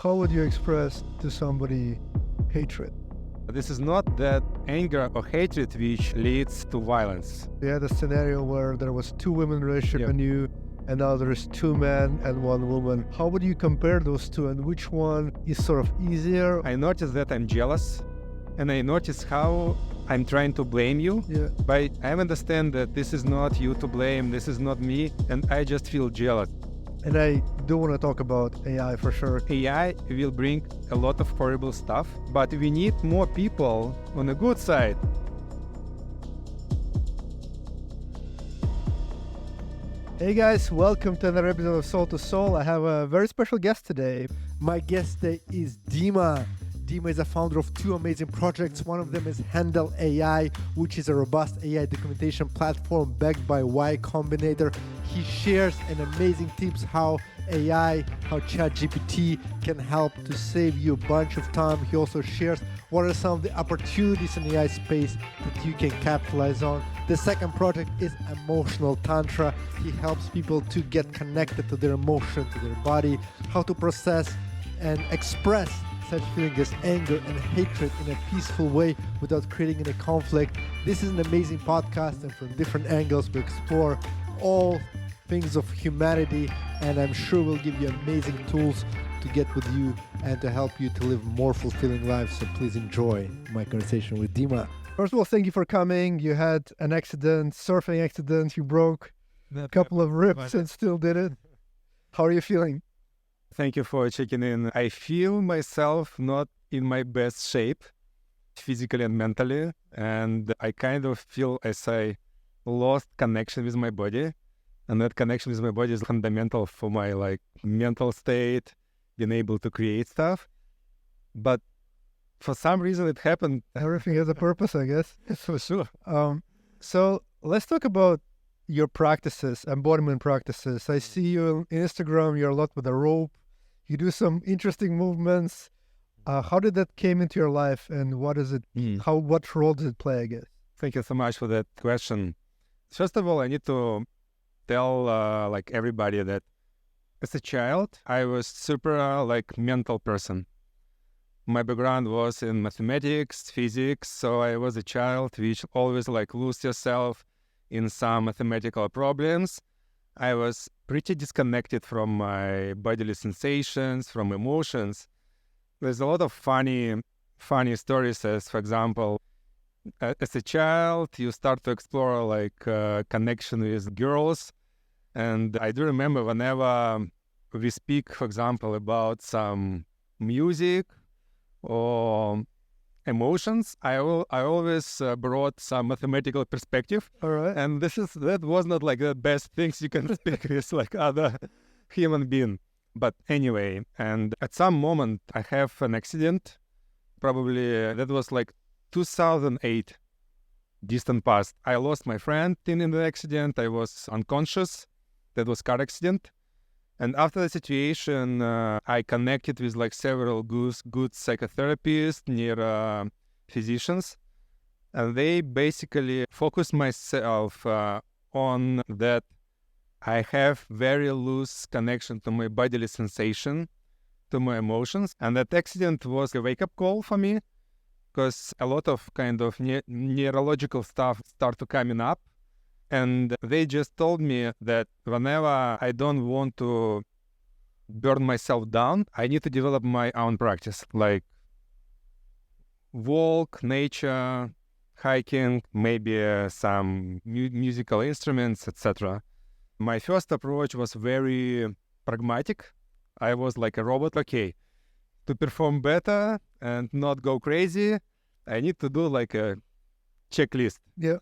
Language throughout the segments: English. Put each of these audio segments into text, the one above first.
How would you express to somebody hatred? This is not that anger or hatred which leads to violence. We had a scenario where there was two women in a relationship Yeah. and you, and now there's two men and one woman. How would you compare those two, and which one is sort of easier? I notice that I'm jealous, and I notice how I'm trying to blame you. Yeah. But I understand that this is not you to blame, this is not me, and I just feel jealous. And I do want to talk about AI for sure. AI will bring a lot of horrible stuff, but we need more people on the good side. Hey guys, welcome to another episode of Soul to Soul. I have a very special guest today. My guest today is Dima. Dima is a founder of two amazing projects. One of them is handle.ai, which is a robust AI documentation platform backed by Y Combinator. He shares an amazing tips how ChatGPT can help to save you a bunch of time. He also shares what are some of the opportunities in the AI space that you can capitalize on. The second project is emotional tantra. He helps people to get connected to their emotion, to their body, how to process and express such feelings as anger and hatred in a peaceful way without creating any conflict. This is an amazing podcast, and from different angles we explore all things of humanity, and I'm sure we'll give you amazing tools to get with you and to help you to live more fulfilling lives. So please enjoy my conversation with Dima. First of all, thank you for coming. You had an accident, surfing accident. You broke a couple of ribs and still did it. How are you feeling? Thank you for checking in. I feel myself not in my best shape, physically and mentally, and I kind of feel as I lost connection with my body, and that connection with my body is fundamental for my mental state, being able to create stuff. But for some reason it happened. Everything has a purpose, I guess. For sure. So let's talk about your practices, embodiment practices. I see you on Instagram, you're a lot with a rope. You do some interesting movements. How did that came into your life, and what is it? What role does it play, I guess? Thank you so much for that question. First of all, I need to tell everybody that as a child, I was super mental person. My background was in mathematics, physics, so I was a child which always lose yourself in some mathematical problems. I was pretty disconnected from my bodily sensations, from emotions. There's a lot of funny stories, as for example, as a child, you start to explore connection with girls. And I do remember whenever we speak, for example, about some music or emotions, I always brought some mathematical perspective. All right. And that was not the best things you can speak with other human being. But anyway, and at some moment I have an accident. Probably that was 2008, distant past. I lost my friend in the accident. I was unconscious. That was car accident. And after the situation, I connected with several good psychotherapists, near physicians, and they basically focused myself on that I have very loose connection to my bodily sensation, to my emotions, and that accident was a wake-up call for me, because a lot of neurological stuff started coming up. And they just told me that whenever I don't want to burn myself down, I need to develop my own practice, like walk, nature, hiking, maybe some musical instruments, etc. My first approach was very pragmatic. I was like a robot. Okay, to perform better and not go crazy, I need to do a checklist. Yeah.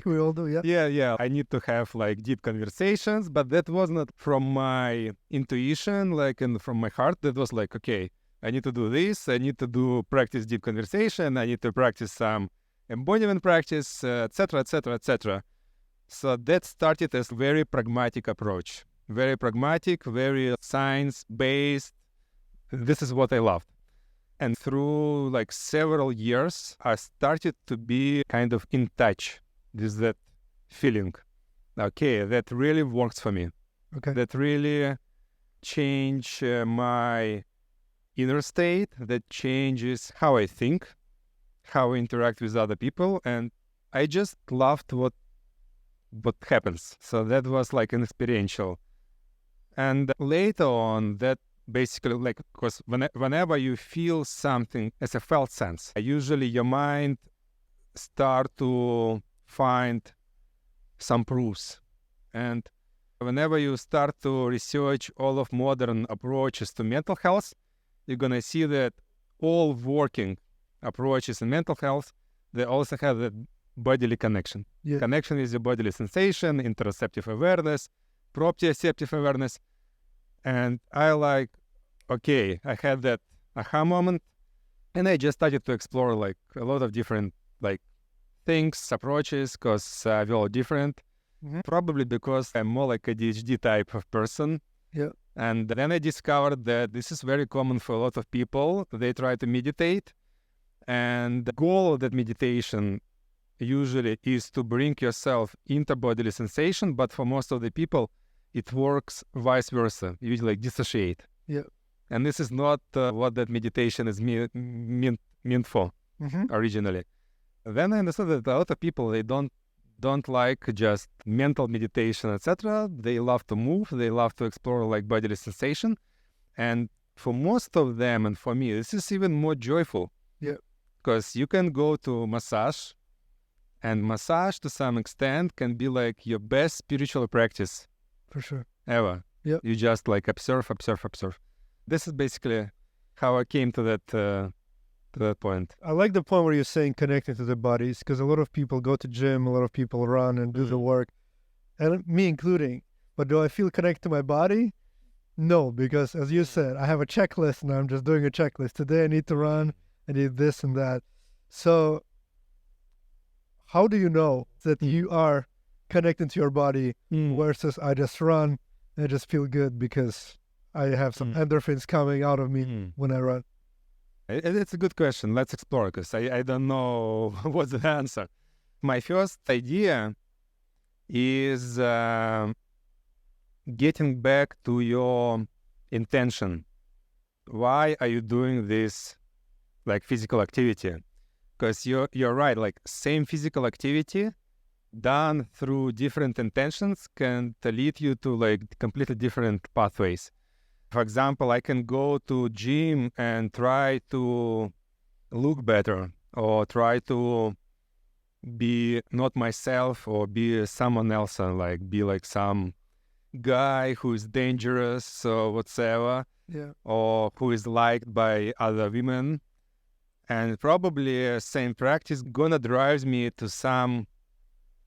We all do, yeah. Yeah. I need to have deep conversations, but that was not from my intuition, and from my heart. That was okay, I need to do this. I need to practice deep conversation. I need to practice some embodiment practice, etc., etc., etc. So that started as very pragmatic approach, very pragmatic, very science-based. This is what I loved. And through several years, I started to be kind of in touch with that feeling. Okay, that really works for me. Okay. That really changed my inner state that changes how I think, how I interact with other people, and I just loved what happens. So that was like an experiential. And later on, that basically like, because whenever you feel something as a felt sense, usually your mind start to find some proofs. And whenever you start to research all of modern approaches to mental health, you're going to see that all working approaches in mental health, they also have the bodily connection. Yeah. Connection with your bodily sensation, interoceptive awareness, proprioceptive awareness. And I like, okay, I had that aha moment, and I just started to explore like a lot of different like things, approaches, because we're all different. Mm-hmm. Probably because I'm more like a ADHD type of person. Yeah. And then I discovered that this is very common for a lot of people. They try to meditate, and the goal of that meditation usually is to bring yourself into bodily sensation, but for most of the people, it works vice versa. You like dissociate. Yeah. And this is not what that meditation is meant for originally. Then I understood that a lot of people, they don't like just mental meditation, etc. They love to move. They love to explore like bodily sensation. And for most of them, and for me, this is even more joyful. Yeah. Because you can go to massage, and massage to some extent can be like your best spiritual practice. For sure. Ever. Yeah. You just like observe. This is basically how I came to that point. I like the point where you're saying connecting to the bodies, because a lot of people go to gym, a lot of people run and do the work, and me including. But do I feel connected to my body? No, because as you said, I have a checklist and I'm just doing a checklist. Today I need to run, I need this and that. So how do you know that you are connected to your body versus I just run and I just feel good because I have some endorphins coming out of me when I run? It's a good question. Let's explore, because I don't know what's the answer. My first idea is getting back to your intention. Why are you doing this like physical activity? Because you're right, like same physical activity done through different intentions can lead you to like completely different pathways. For example, I can go to gym and try to look better, or try to be not myself or be someone else, and like be like some guy who is dangerous or whatsoever, or who is liked by other women. And probably same practice gonna drive me to some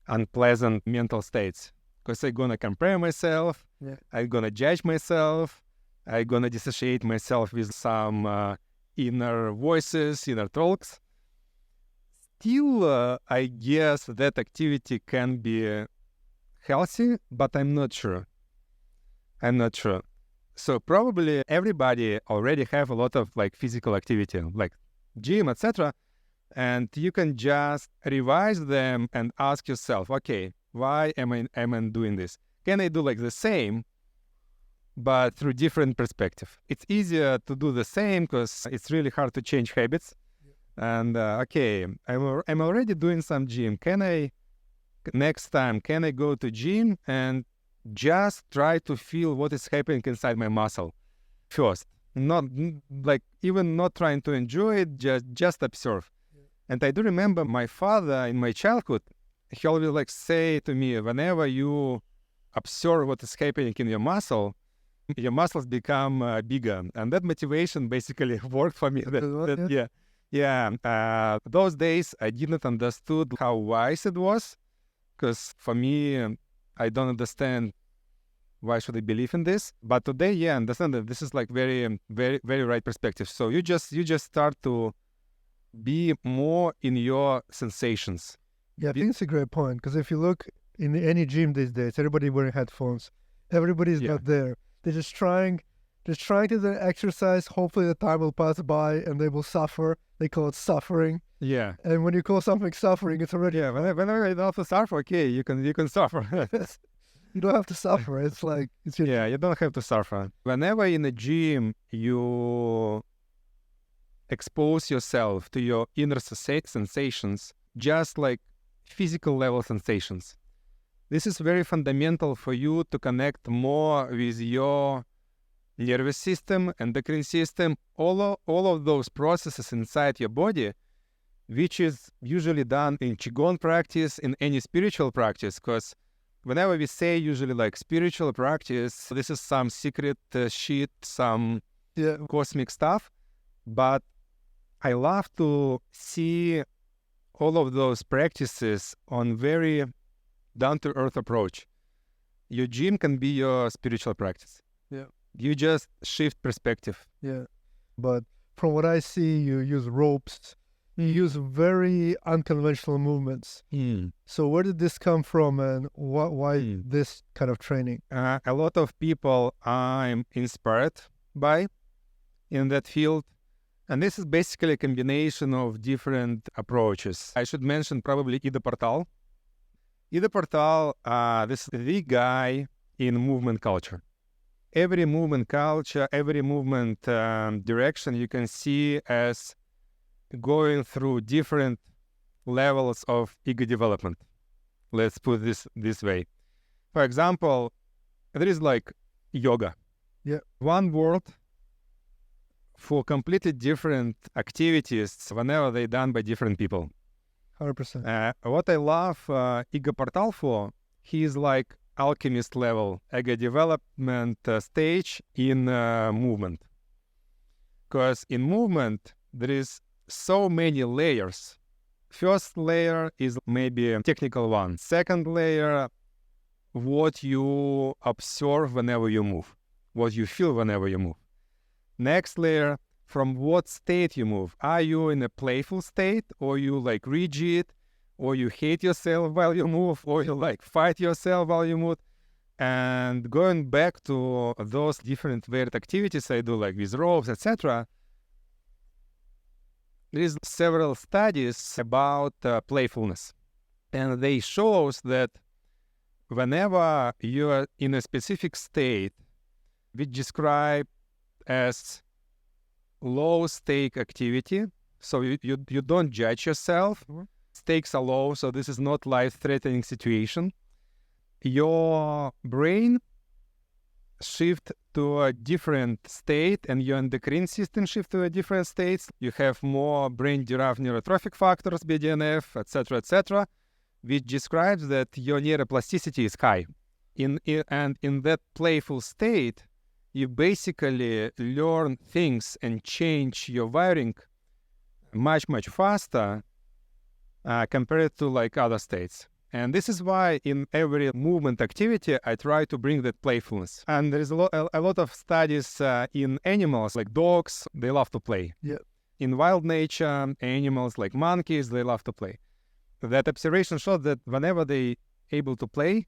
unpleasant mental states, because I'm gonna compare myself, I'm gonna judge myself, I'm gonna dissociate myself with some inner voices, inner talks. Still, I guess that activity can be healthy, but I'm not sure. So probably everybody already have a lot of like physical activity, like gym, etc. And you can just revise them and ask yourself, okay, why am I doing this? Can I do like the same, but through different perspective? It's easier to do the same because it's really hard to change habits. And okay, I'm already doing some gym. Next time, can I go to gym and just try to feel what is happening inside my muscle first? Not like even not trying to enjoy it, just observe. And I do remember my father in my childhood, he always like say to me, whenever you observe what is happening in your muscles become bigger. And that motivation basically worked for me. Those days I didn't understood how wise it was, because for me, I don't understand why should I believe in this. But today, I understand that this is like very, very, very right perspective. So you just start to be more in your sensations. Yeah, I think it's a great point, because if you look in any gym these days, everybody wearing headphones, everybody's not there. They're just trying to do the exercise. Hopefully the time will pass by and they will suffer. They call it suffering. Yeah. And when you call something suffering, it's already... Yeah, whenever you don't have to suffer, okay, you can suffer. You don't have to suffer. It's like... you don't have to suffer. Whenever in a gym you expose yourself to your inner sensations, just like physical level sensations. This is very fundamental for you to connect more with your nervous system, endocrine system, all of those processes inside your body, which is usually done in Qigong practice, in any spiritual practice, because whenever we say usually like spiritual practice, this is some secret shit, some cosmic stuff, but I love to see all of those practices on very down-to-earth approach. Your gym can be your spiritual practice. Yeah. You just shift perspective. Yeah. But from what I see, you use ropes. You use very unconventional movements. So where did this come from, and why this kind of training? A lot of people I'm inspired by in that field. And this is basically a combination of different approaches. I should mention probably Ida Portal. Ida Portal, this is the guy in movement culture. Every movement culture, every movement direction you can see as going through different levels of ego development. Let's put this way. For example, there is like yoga. Yeah. One word for completely different activities whenever they're done by different people. 100%. What I love Ego Portal for, he is like alchemist level ego development stage in movement. Because in movement, there is so many layers. First layer is maybe a technical one. Second layer, what you observe whenever you move, what you feel whenever you move. Next layer, from what state you move. Are you in a playful state, or you like rigid, or you hate yourself while you move, or you like fight yourself while you move? And going back to those different weird activities I do, like with ropes, etc., there is several studies about playfulness, and they shows that whenever you are in a specific state, which describe as low-stake activity, so you don't judge yourself. Stakes are low, so this is not life-threatening situation. Your brain shift to a different state, and your endocrine system shift to a different states. You have more brain-derived neurotrophic factors, BDNF, etc., which describes that your neuroplasticity is high. And in that playful state, you basically learn things and change your wiring much faster compared to like other states. And this is why in every movement activity, I try to bring that playfulness. And there is a lot of studies in animals, like dogs, they love to play. Yeah. In wild nature, animals like monkeys, they love to play. That observation showed that whenever they able to play,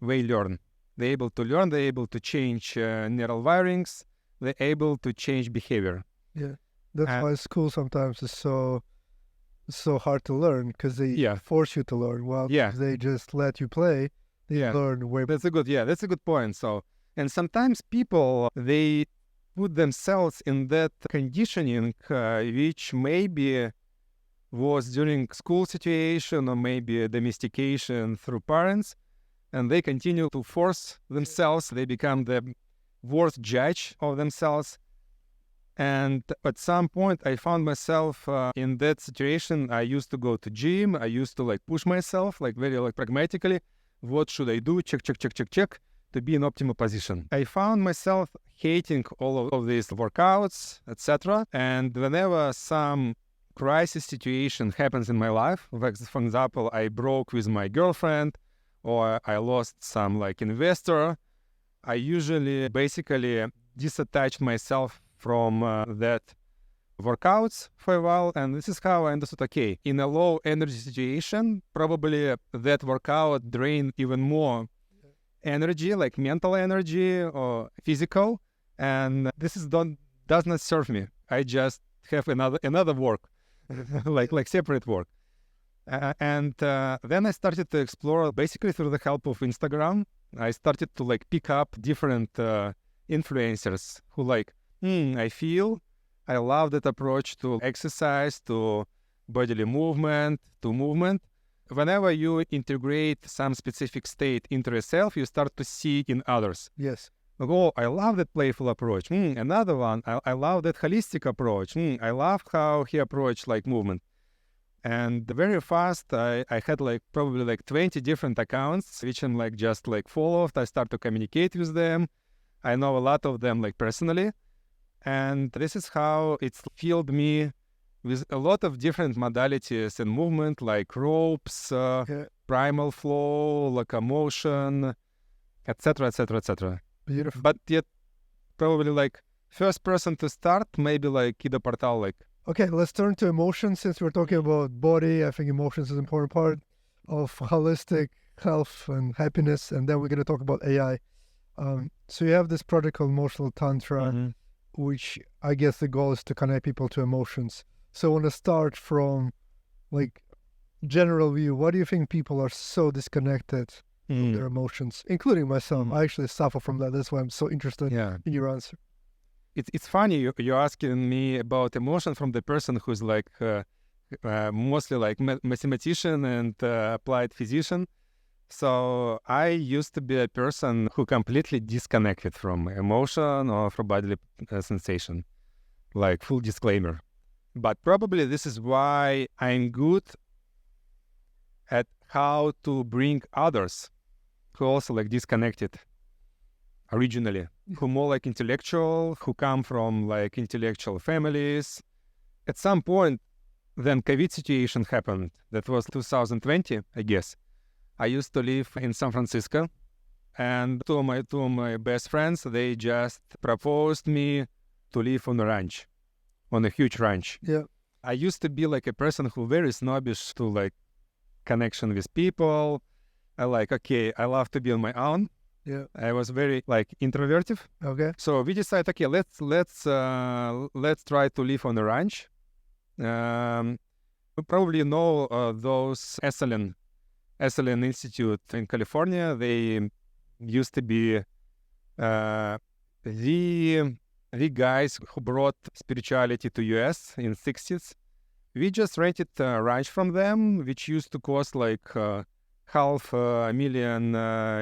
they learn. They're able to learn, they're able to change neural wirings, they're able to change behavior. Yeah, that's why school sometimes is so hard to learn, because they force you to learn. Well, if they just let you play, they learn way better. That's a good point. So, and sometimes people, they put themselves in that conditioning, which maybe was during school situation or maybe domestication through parents, and they continue to force themselves. They become the worst judge of themselves. And at some point, I found myself in that situation. I used to go to gym. I used to like push myself, like very like pragmatically. What should I do? Check to be in optimal position. I found myself hating all of these workouts, etc. And whenever some crisis situation happens in my life, for example, I broke with my girlfriend, or I lost some like investor, I usually basically disattach myself from that workouts for a while, and this is how I understood, okay, in a low energy situation, probably that workout drained even more energy, like mental energy or physical, and this does not serve me. I just have another work, like separate work. And then I started to explore, basically through the help of Instagram. I started to like pick up different influencers who like, I feel I love that approach to exercise, to bodily movement, to movement. Whenever you integrate some specific state into yourself, you start to see in others. Yes. Like, oh, I love that playful approach. Another one, I love that holistic approach. I love how he approached like movement. And very fast, I had like probably like 20 different accounts, which I'm like just like followed. I start to communicate with them. I know a lot of them like personally. And this is how it's filled me with a lot of different modalities and movement, like ropes, primal flow, locomotion, etc., etc., etc. Beautiful. But yet, probably like first person to start, maybe like Kido Portal, like. Okay, let's turn to emotions. Since we're talking about body, I think emotions is an important part of holistic health and happiness. And then we're going to talk about AI. So you have this project called Emotional Tantra, which I guess the goal is to connect people to emotions. So I want to start from like general view. Why do you think people are so disconnected from their emotions, including myself? I actually suffer from that. That's why I'm so interested in your answer. It's funny you're asking me about emotion from the person who's like mostly like mathematician and applied physician. So I used to be a person who completely disconnected from emotion or from bodily sensation, like full disclaimer. But probably this is why I'm good at how to bring others who also like disconnected originally, who more like intellectual, who come from like intellectual families. At some point, then COVID situation happened. That was 2020, I guess. I used to live in San Francisco, and two of my best friends, they just proposed me to live on a ranch, on a huge ranch. Yeah. I used to be like a person who very snobbish to like connection with people. I like, okay, I love to be on my own. Yeah. I was very like introverted. Okay. So we decided, okay, let's try to live on a ranch. You probably know those Esalen Institute in California. They used to be the guys who brought spirituality to US in 60s. We just rented a ranch from them, which used to cost like $500,000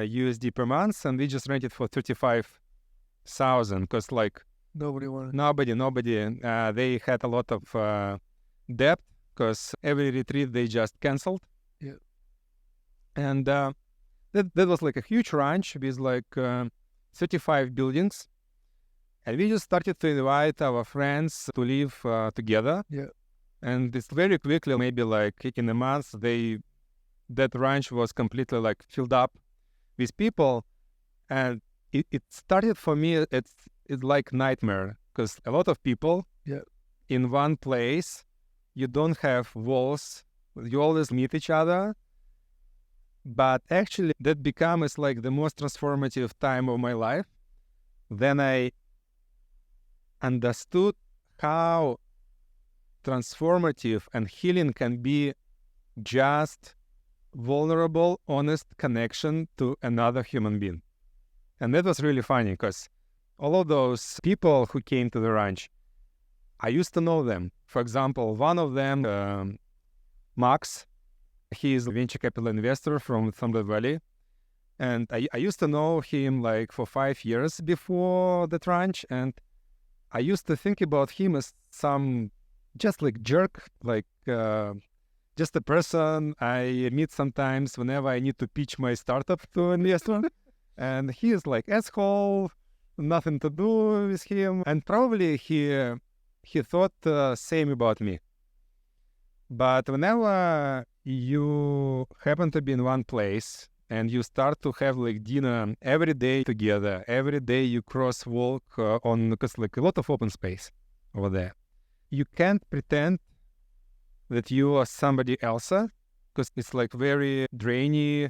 USD per month, and we just rented for $35,000 because like nobody wanted. Nobody. They had a lot of debt because every retreat they just canceled. Yeah. And that was like a huge ranch with like 35 buildings. And we just started to invite our friends to live together. Yeah. And it's very quickly, maybe like in a month, that ranch was completely like filled up with people. And it started for me, it's like nightmare because a lot of people in one place, you don't have walls, you always meet each other. But actually that becomes like the most transformative time of my life. Then I understood how transformative and healing can be just vulnerable, honest connection to another human being. And that was really funny because all of those people who came to the ranch, I used to know them. For example, one of them, Max, he is a venture capital investor from Thunder Valley. And I used to know him like for 5 years before the ranch. And I used to think about him as some just like jerk, like just a person I meet sometimes whenever I need to pitch my startup to an investor. And he is like asshole, nothing to do with him. And probably he thought same about me. But whenever you happen to be in one place and you start to have like dinner every day together, every day you cross walk on, because like a lot of open space over there. You can't pretend that you are somebody else because it's like very drainy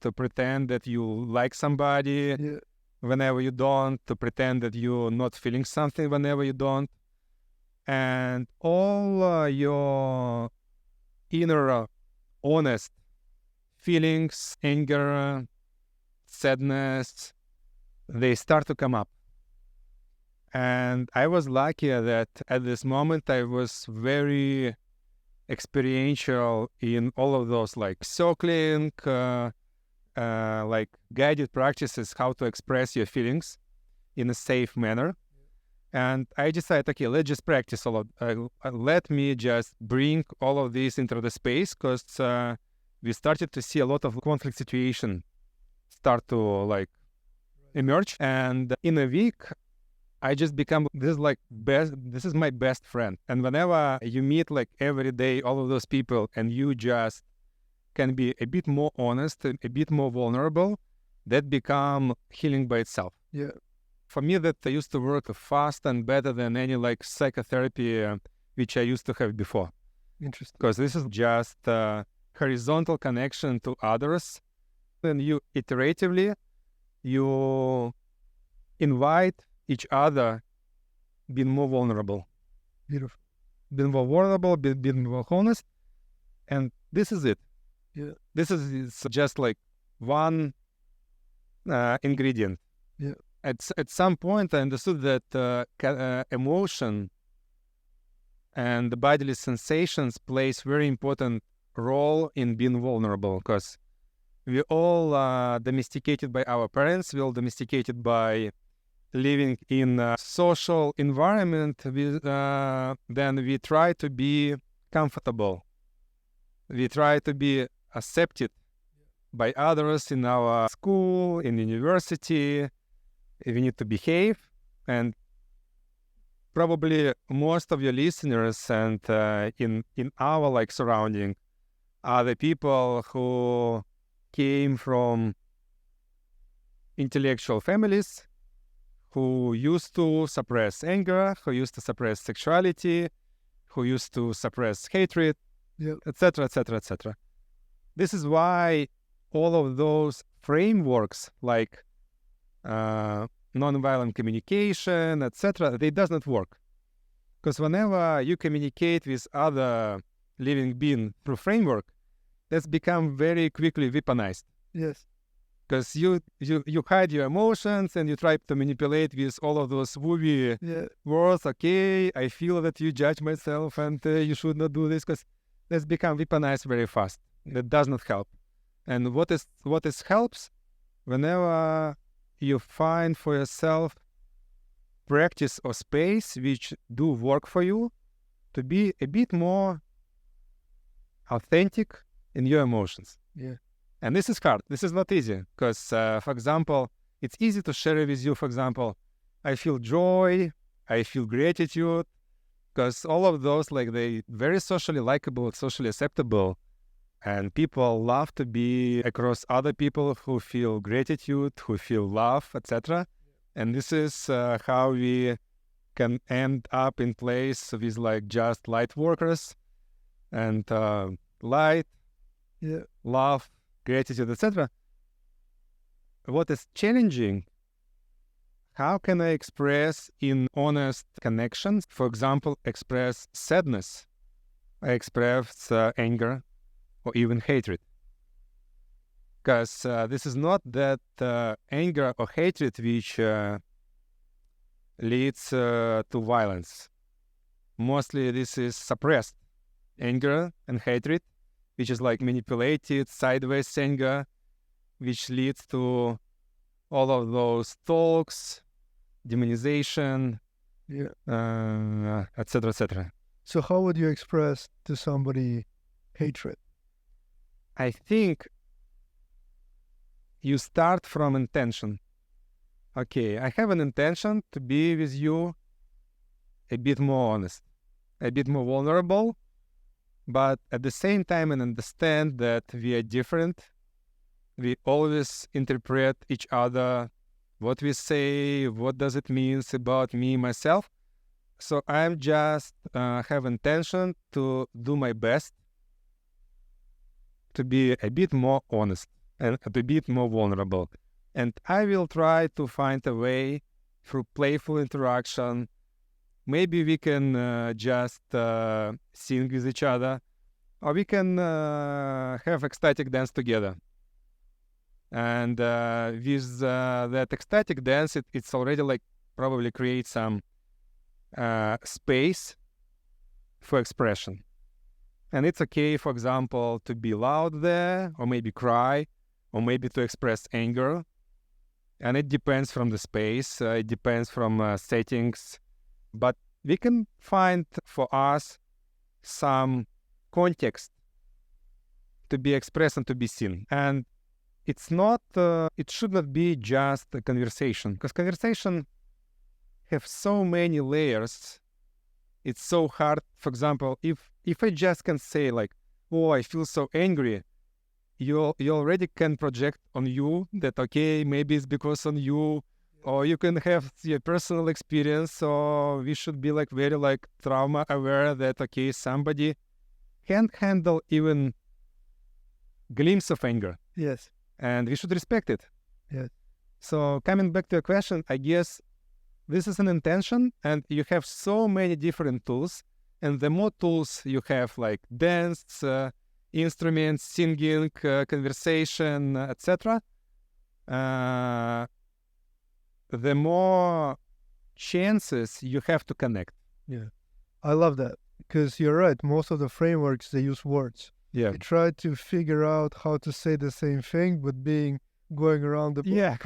to pretend that you like somebody whenever you don't, to pretend that you're not feeling something whenever you don't. And all your inner honest feelings, anger, sadness, they start to come up. And I was lucky that at this moment I was very experiential in all of those, like circling, like guided practices, how to express your feelings in a safe manner. And I decided, okay, let's just practice a lot. Let me just bring all of this into the space, because we started to see a lot of conflict situation start to like emerge. And in a week, I just become this is my best friend. And whenever you meet like every day all of those people, and you just can be a bit more honest, a bit more vulnerable, that become healing by itself. Yeah. For me, that used to work fast and better than any like psychotherapy which I used to have before. Interesting. Because this is just horizontal connection to others. And you iteratively, you invite each other being more vulnerable. Beautiful. Being more vulnerable, being more honest. And this is it. Yeah. This is just like one ingredient. Yeah. At some point, I understood that emotion and the bodily sensations plays very important role in being vulnerable, because we all domesticated by our parents, we all domesticated by living in a social environment. Then we try to be comfortable. We try to be accepted by others in our school, in university. We need to behave. And probably most of your listeners and in our like surrounding are the people who came from intellectual families, who used to suppress anger, who used to suppress sexuality, who used to suppress hatred, etc., etc., etc. This is why all of those frameworks like nonviolent communication, etc., they does not work. Because whenever you communicate with other living being through framework, that's become very quickly weaponized. Yes. Because you hide your emotions and you try to manipulate with all of those movie words. Okay, I feel that you judge myself and you should not do this, because that's become weaponized very fast. That does not help. And what is helps, whenever you find for yourself practice or space which do work for you, to be a bit more authentic in your emotions. Yeah. And this is hard. This is not easy, because, for example, it's easy to share with you, for example, I feel joy, I feel gratitude, because all of those, like, they very socially likable, socially acceptable, and people love to be across other people who feel gratitude, who feel love, etc. And this is how we can end up in place with like just light workers and light, love, gratitude, etc. What is challenging, how can I express in honest connections, for example, express sadness, I express anger, or even hatred? Because this is not that anger or hatred which leads to violence. Mostly this is suppressed anger and hatred, which is like manipulated, sideways anger, which leads to all of those talks, demonization, etc., etc. So how would you express to somebody hatred? I think you start from intention. Okay, I have an intention to be with you a bit more honest, a bit more vulnerable, but at the same time and understand that we are different. We always interpret each other, what we say, what does it mean about me, myself. So I'm just have intention to do my best to be a bit more honest and a bit more vulnerable. And I will try to find a way through playful interaction. Maybe we can just sing with each other, or we can have ecstatic dance together. And with that ecstatic dance, it's already like probably create some space for expression. And it's okay, for example, to be loud there, or maybe cry, or maybe to express anger. And it depends from the space, it depends from settings. But we can find for us some context to be expressed and to be seen. And it's not, it should not be just a conversation, because conversation have so many layers. It's so hard. For example, if I just can say like, oh, I feel so angry, you already can project on you that, okay, maybe it's because on you, or you can have your personal experience, or we should be like very like trauma aware that, okay, somebody can't handle even glimpse of anger. Yes. And we should respect it. Yes. So coming back to your question, I guess this is an intention, and you have so many different tools. And the more tools you have, like dance, instruments, singing, conversation, etc., the more chances you have to connect. Yeah. I love that, because you're right. Most of the frameworks, they use words. Yeah. They try to figure out how to say the same thing, but going around the Yeah.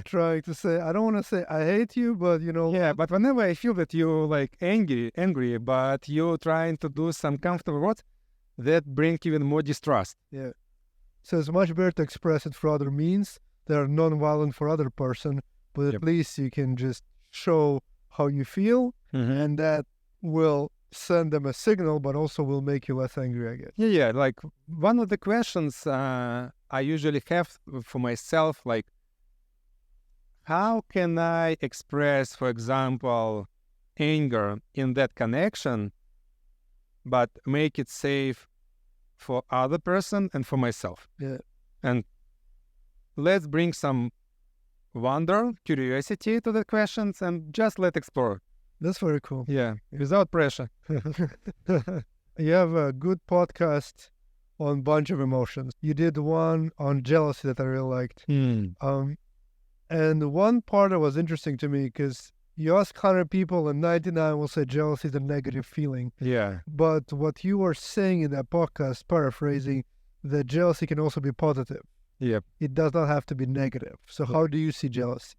trying to say, I don't want to say I hate you, but Yeah, but whenever I feel that you're like angry, but you're trying to do some comfortable words, that bring even more distrust. Yeah. So it's much better to express it for other means that are non-violent for other person, but at least you can just show how you feel, and that will send them a signal, but also will make you less angry, I guess. Yeah. Like one of the questions I usually have for myself, like, how can I express, for example, anger in that connection, but make it safe for other person and for myself? Yeah. And let's bring some wonder, curiosity to the questions, and just let explore. That's very cool. Yeah, without pressure. You have a good podcast on bunch of emotions. You did one on jealousy that I really liked. And one part that was interesting to me, because you ask 100 people and 99 will say jealousy is a negative feeling. Yeah. But what you were saying in that podcast, paraphrasing, that jealousy can also be positive. Yep. It does not have to be negative. So how do you see jealousy?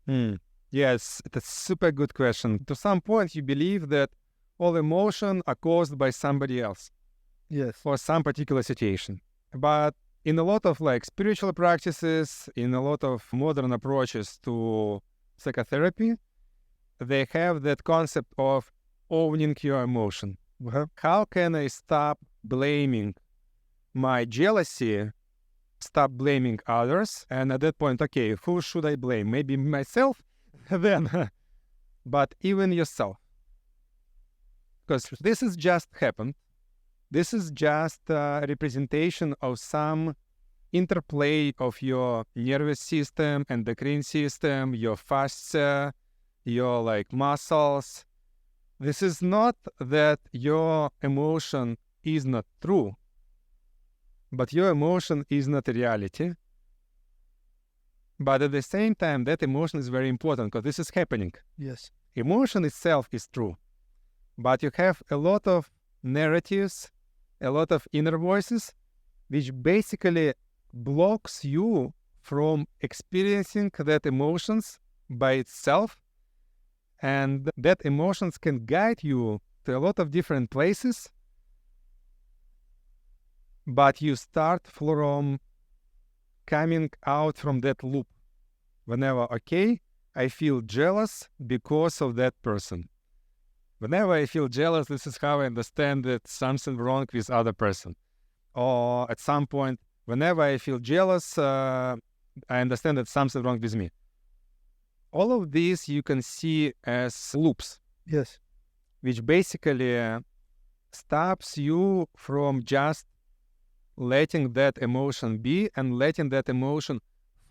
Yes, that's a super good question. To some point, you believe that all emotion are caused by somebody else. Yes. For some particular situation. But in a lot of like spiritual practices, in a lot of modern approaches to psychotherapy, they have that concept of owning your emotion. How can I stop blaming my jealousy, stop blaming others? And at that point, okay, who should I blame? Maybe myself then, but even yourself. Because this has just happened. This is just a representation of some interplay of your nervous system, endocrine system, your fascia, your like muscles. This is not that your emotion is not true, but your emotion is not a reality. But at the same time, that emotion is very important because this is happening. Yes. Emotion itself is true, but you have a lot of narratives, a lot of inner voices, which basically blocks you from experiencing that emotions by itself. And that emotions can guide you to a lot of different places, but you start from coming out from that loop. Whenever, okay, I feel jealous because of that person. Whenever I feel jealous, this is how I understand that something wrong with other person. Or at some point, whenever I feel jealous, I understand that something wrong with me. All of these you can see as loops. Yes. Which basically stops you from just letting that emotion be and letting that emotion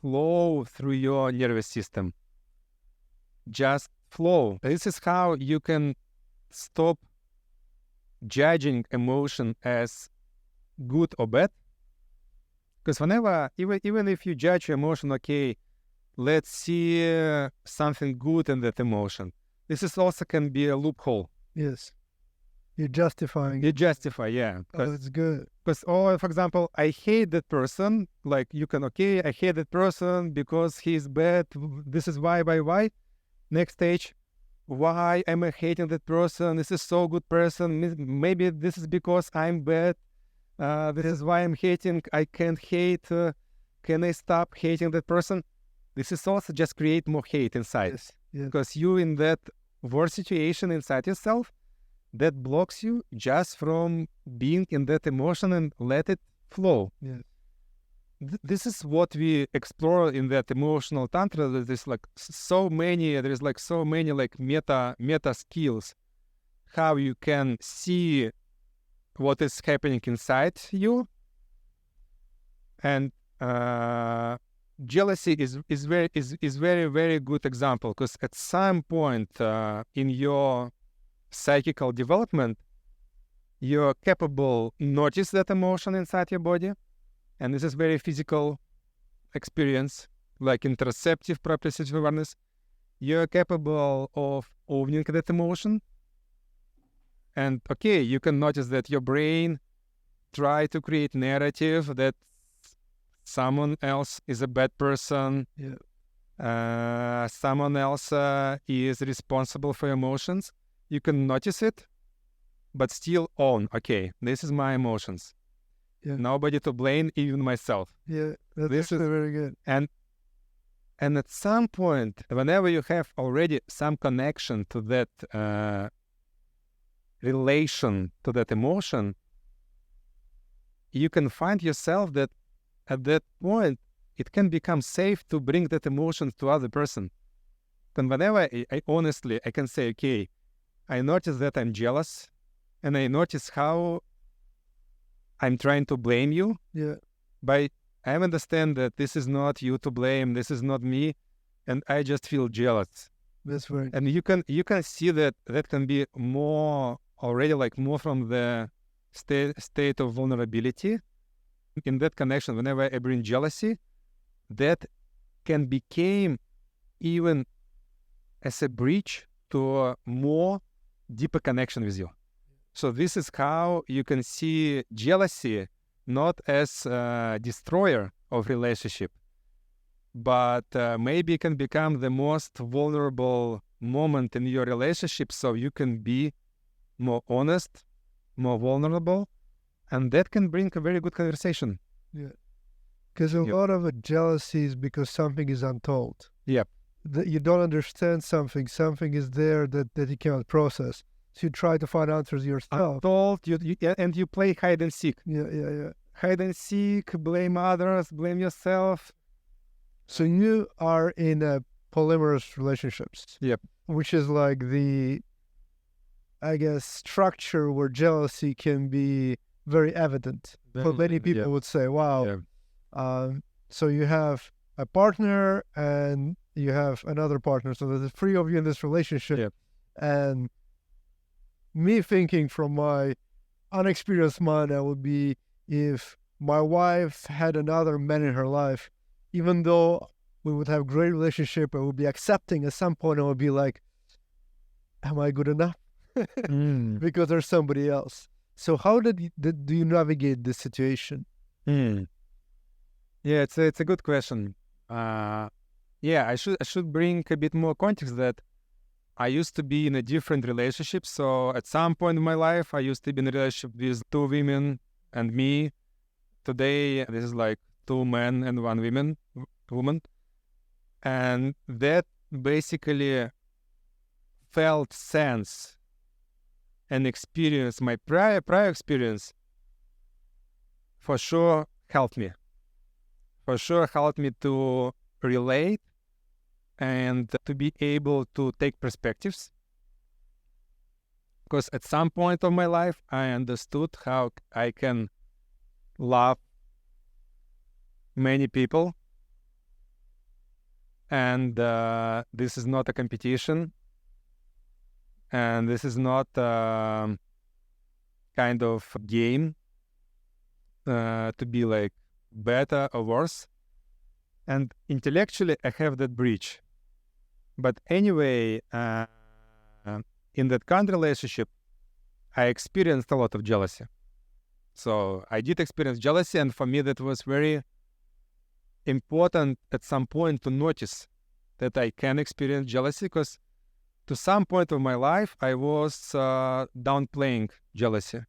flow through your nervous system. Just flow. This is how you can stop judging emotion as good or bad. Because whenever, even if you judge your emotion, okay, let's see something good in that emotion. This is also can be a loophole. Yes. You're justifying You it. justify, yeah. Oh, it's good. Because, or for example, I hate that person. Like you can, okay, I hate that person because he's bad. This is why. Next stage, why am I hating that person? This is so good person. Maybe this is because I'm bad. This is why I'm hating. I can't hate. Can I stop hating that person? This is also just create more hate inside. Yes. Yes. Because you in that worse situation inside yourself, that blocks you just from being in that emotion and let it flow. Yes. This is what we explore in that emotional tantra. There's like so many like meta skills, how you can see what is happening inside you. And jealousy is very good example, because at some point in your psychical development, you're capable notice that emotion inside your body, and this is very physical experience, like interoceptive proprioceptive awareness. You're capable of owning that emotion, and okay, you can notice that your brain try to create narrative that someone else is a bad person. Yeah. Someone else is responsible for emotions. You can notice it, but still own, okay, this is my emotions. Yeah. Nobody to blame, even myself. Yeah. That's This actually is- very good. And at some point, whenever you have already some connection to that relation to that emotion, you can find yourself that at that point, it can become safe to bring that emotion to other person. And whenever I honestly, I can say, okay, I notice that I'm jealous, and I notice how I'm trying to blame you. Yeah. But I understand that this is not you to blame, this is not me, and I just feel jealous. That's very And you can see that can be more already, like more from the state of vulnerability. In that connection, whenever I bring jealousy, that can become even as a bridge to a more deeper connection with you. So this is how you can see jealousy not as a destroyer of relationship, but maybe it can become the most vulnerable moment in your relationship, so you can be more honest, more vulnerable, and that can bring a very good conversation. Yeah. Because a Yep. lot of it jealousy is because something is untold. Yep. That you don't understand something. Something is there that you cannot process. So you try to find answers yourself. Told and you play hide and seek. Yeah. Hide and seek, blame others, blame yourself. So you are in a polyamorous relationships. Yep. Which is like the, I guess, structure where jealousy can be very evident. For many people would say, wow. Yeah. So you have a partner and you have another partner. So there's three of you in this relationship. Yep. And me thinking from my unexperienced mind, that would be if my wife had another man in her life, even though we would have great relationship, I would be accepting at some point. I would be like, am I good enough? Because there's somebody else. So how do you navigate this situation? Yeah, it's a good question. Yeah, I should bring a bit more context that I used to be in a different relationship. So at some point in my life, I used to be in a relationship with two women and me. Today, this is like two men and one woman. And that basically felt sense and experience, my prior experience, for sure helped me. For sure helped me to relate and to be able to take perspectives. Because at some point of my life, I understood how I can love many people. And this is not a competition. And this is not kind of game to be like better or worse. And intellectually, I have that bridge. But anyway, in that current relationship, I experienced a lot of jealousy. So I did experience jealousy, and for me, that was very important at some point to notice that I can experience jealousy, because to some point of my life, I was downplaying jealousy,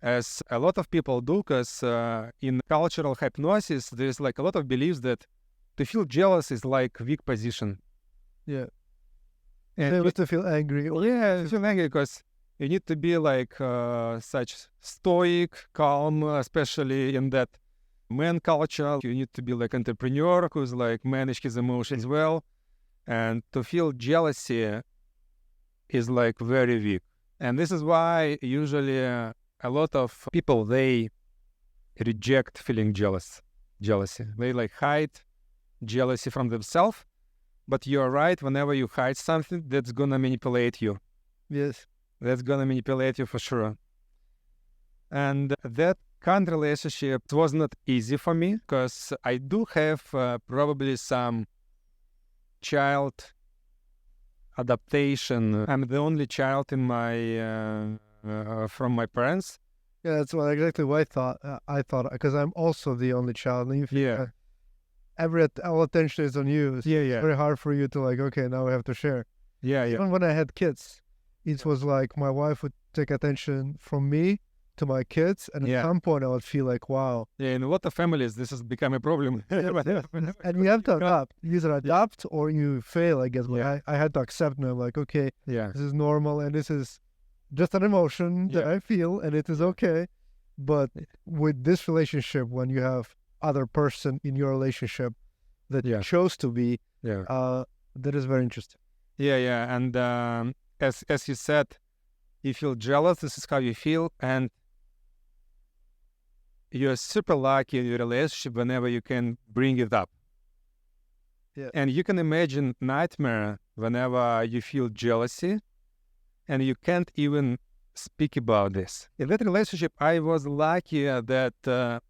as a lot of people do, because in cultural hypnosis, there's like a lot of beliefs that to feel jealous is like weak position. Yeah. And Never to feel angry. yeah, feel angry because you need to be like such stoic, calm, especially in that man culture. You need to be like entrepreneur who's like manage his emotions well. And to feel jealousy is like very weak. And this is why usually a lot of people, they reject feeling jealousy. They like hide jealousy from themselves. But you're right, whenever you hide something, that's gonna manipulate you. Yes. That's gonna manipulate you for sure. And that current relationship was not easy for me, because I do have probably some child adaptation. I'm the only child in my from my parents. Yeah, that's exactly what I thought, because I'm also the only child. And if Yeah. all attention is on you. It's Yeah. very hard for you to like, okay, now we have to share. Yeah. Even when I had kids, it was like my wife would take attention from me to my kids, and at some point I would feel like, wow. Yeah, in a lot of families, this has become a problem. And you have to adapt. You either adapt or you fail, I guess. But I had to accept now, like, okay, this is normal, and this is just an emotion that I feel, and it is okay. But with this relationship, when you have other person in your relationship that you chose to be, that is very interesting. Yeah. And as you said, you feel jealous. This is how you feel, and you're super lucky in your relationship whenever you can bring it up. Yeah. And you can imagine nightmare whenever you feel jealousy, and you can't even speak about this. In that relationship, I was lucky that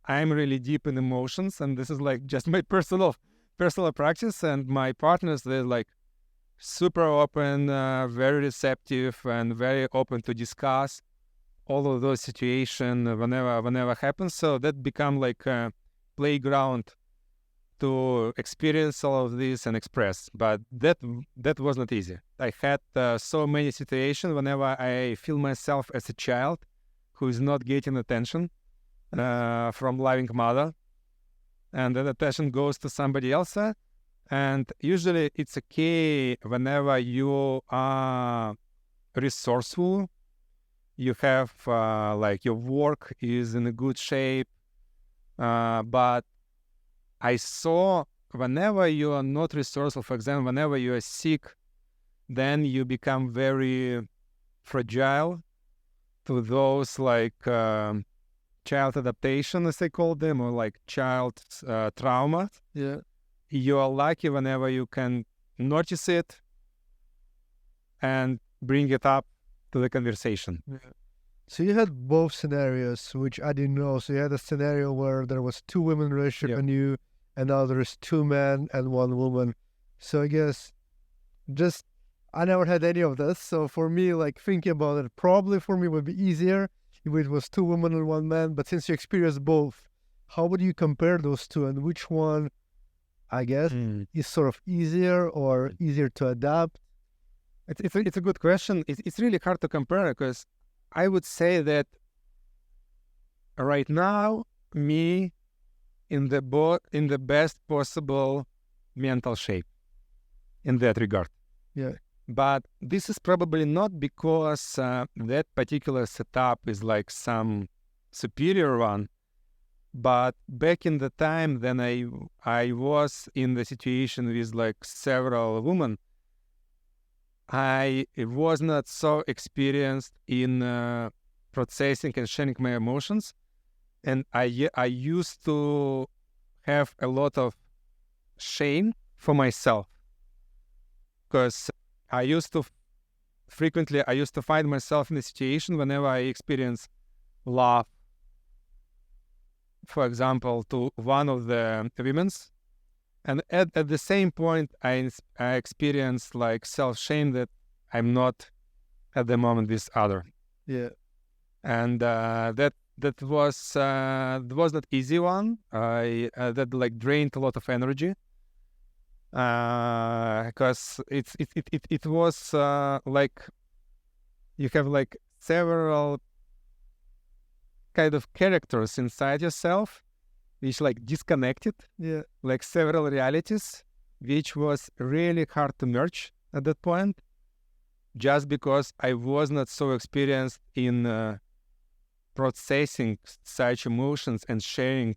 I'm really deep in emotions, and this is like just my personal practice. And my partners, they're like super open, very receptive, and very open to discuss all of those situations whenever happens. So that become like a playground to experience all of this and express. But that was not easy. I had so many situations whenever I feel myself as a child who is not getting attention from loving mother, and that attention goes to somebody else. And usually it's okay whenever you are resourceful, you have like your work is in a good shape, but I saw whenever you are not resourceful, for example, whenever you are sick, then you become very fragile to those like child adaptation, as they call them, or like child trauma. Yeah. You are lucky whenever you can notice it and bring it up to the conversation. Yeah. So you had both scenarios, which I didn't know. So you had a scenario where there was 2 women in a relationship and you, and now there's 2 men and 1 woman. So I guess I never had any of this. So for me, like thinking about it, probably for me would be easier if it was 2 women and 1 man. But since you experienced both, how would you compare those two, and which one, I guess, is sort of easier or easier to adapt? It's a good question. It's really hard to compare, because I would say that right now, me in the best possible mental shape in that regard. Yeah. But this is probably not because that particular setup is like some superior one. But back in the time then I was in the situation with like several women, I was not so experienced in processing and sharing my emotions, and I used to have a lot of shame for myself, because I used to find myself in a situation whenever I experience love for example, to one of the women's, and at the same point, I experienced like self-shame that I'm not at the moment this other. Yeah. And that was not easy one. That like drained a lot of energy, because it was like you have like several kind of characters inside yourself, which like disconnected, Yeah. like several realities, which was really hard to merge at that point, just because I was not so experienced in processing such emotions and sharing,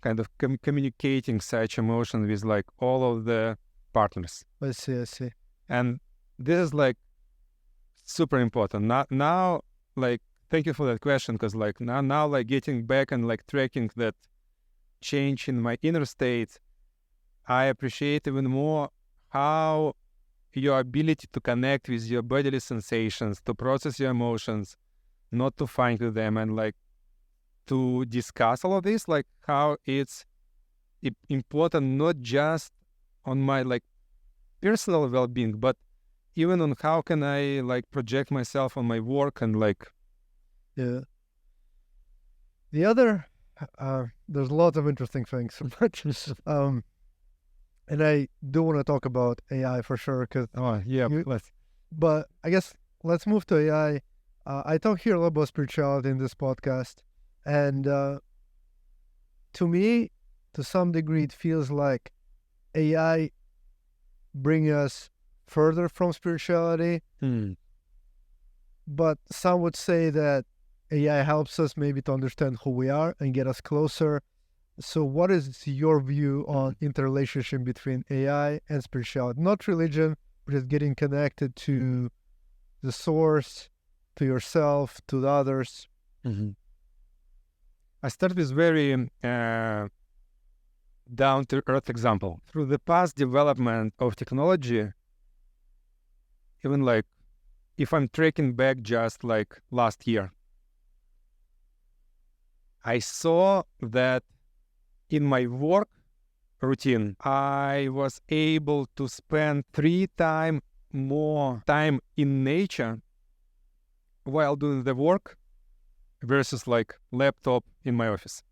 kind of communicating such emotions with like all of the partners. I see. And this is like super important. Now, like, thank you for that question, because like now, like getting back and like tracking that change in my inner state, I appreciate even more how your ability to connect with your bodily sensations, to process your emotions, not to fight with them, and like to discuss all of this, like how it's important not just on my like personal well-being, but even on how can I like project myself on my work and like. Yeah. The other, there's lots of interesting things, but and I do want to talk about AI for sure, because Let's. but I guess let's move to AI. I talk here a lot about spirituality in this podcast, and to me, to some degree, it feels like AI bring us further from spirituality, but some would say that AI helps us maybe to understand who we are and get us closer. So what is your view on interrelationship between AI and spirituality? Not religion, but just getting connected to the source, to yourself, to the others. I start with very down-to-earth example. Through the past development of technology, even like if I'm tracking back just like last year, I saw that in my work routine, I was able to spend 3 times more time in nature while doing the work versus like laptop in my office.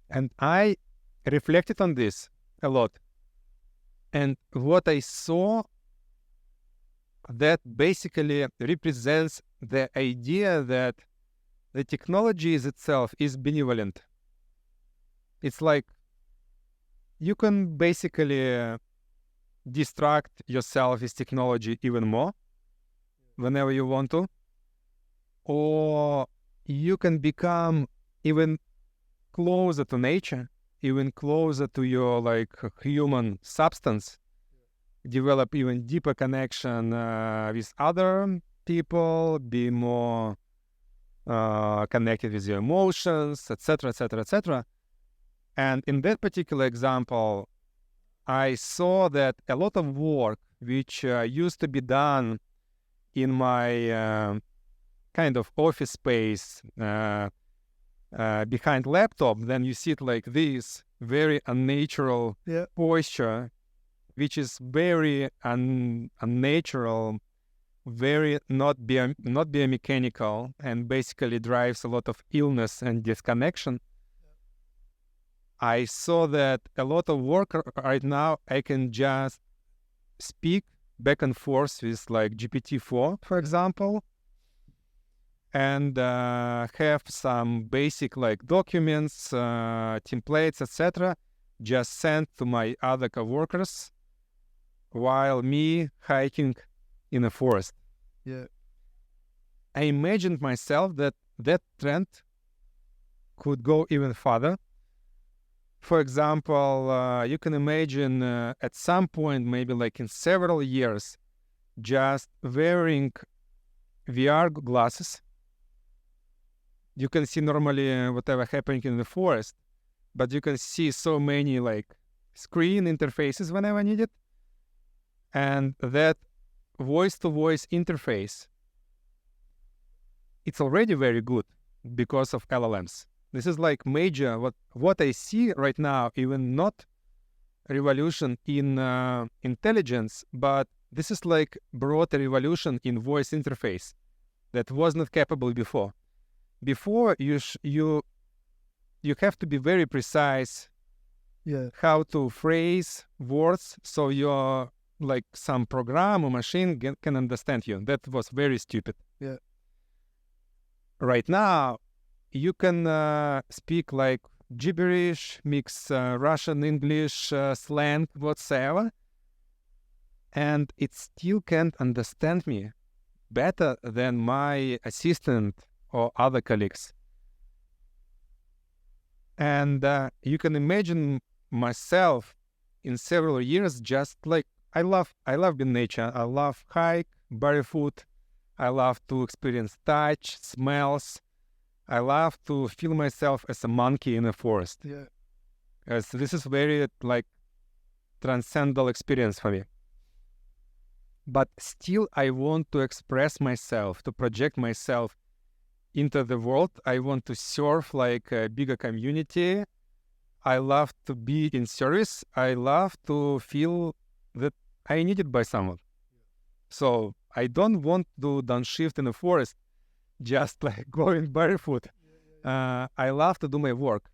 And I reflected on this a lot. And what I saw, that basically represents the idea that the technology itself is benevolent. It's like you can basically distract yourself with technology even more whenever you want to, or you can become even closer to nature, even closer to your like human substance, develop even deeper connection with other people, be more connected with your emotions, etc., etc., etc. And in that particular example, I saw that a lot of work which used to be done in my kind of office space behind laptop, then you see it like this very unnatural posture, which is very unnatural, very not biomechanical, and basically drives a lot of illness and disconnection. I saw that a lot of work right now, I can just speak back and forth with like GPT-4, for example, and have some basic like documents, templates, etc., just sent to my other coworkers while me hiking in a forest. Yeah. I imagined myself that trend could go even further. For example, you can imagine at some point, maybe like in several years, just wearing VR glasses. You can see normally whatever happening in the forest, but you can see so many like screen interfaces whenever needed. And that voice-to-voice interface, it's already very good. because of LLMs. This is like major, what I see right now, even not revolution in intelligence, but this is like brought a revolution in voice interface that was not capable before. Before, you have to be very precise how to phrase words so your like some program or machine can understand you. That was very stupid. Yeah. Right now, you can speak like gibberish, mix Russian, English, slang, whatsoever, and it still can't understand me better than my assistant or other colleagues. And you can imagine myself in several years just like I love being nature. I love hike, barefoot. I love to experience touch, smells. I love to feel myself as a monkey in a forest. Yeah. As this is very like transcendental experience for me. But still, I want to express myself, to project myself into the world. I want to serve like a bigger community. I love to be in service. I love to feel that I needed by someone. So I don't want to downshift in the forest, just like going barefoot. I love to do my work.